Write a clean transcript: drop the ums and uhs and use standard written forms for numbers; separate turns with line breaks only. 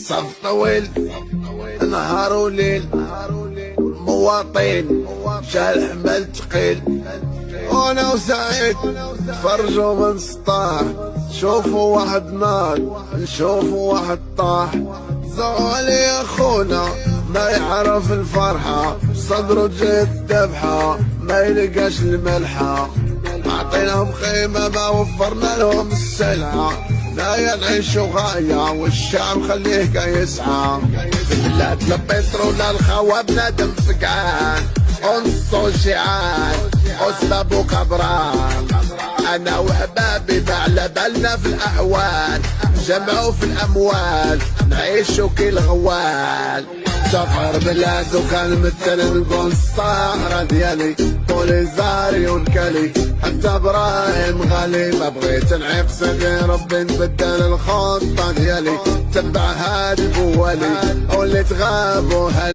صف طويل نهار وليل، مواطن شال حمل تقيل، وانا وسعيد تفرجوا من سطاح، شوفوا واحد نار نشوفوا واحد طاح. زغالي يا خونا ما يعرف الفرحة، صدره جات ذبحة ما يلقاش الملحة. عطيناهم خيمة ما وفرنا لهم السلعة، لا نعيشوا غاية والشعب خليه كيسعى. بلاد البترول الخوا بنادم فقعان، انصو شيعان اسباب كبران. انا وحبابي ما على بالنا في الاحوال، جمعوا في الاموال نعيشوا كي الغوال. سافر بلاد وكان مثل نقول الصحرا ديالي، بوليزاري ونكالي حتى ابراهيم غالي. ما بغيت نعيق سيدي ربي نبدل الخطة ديالي، تبع هاد البوالي وليت غابوا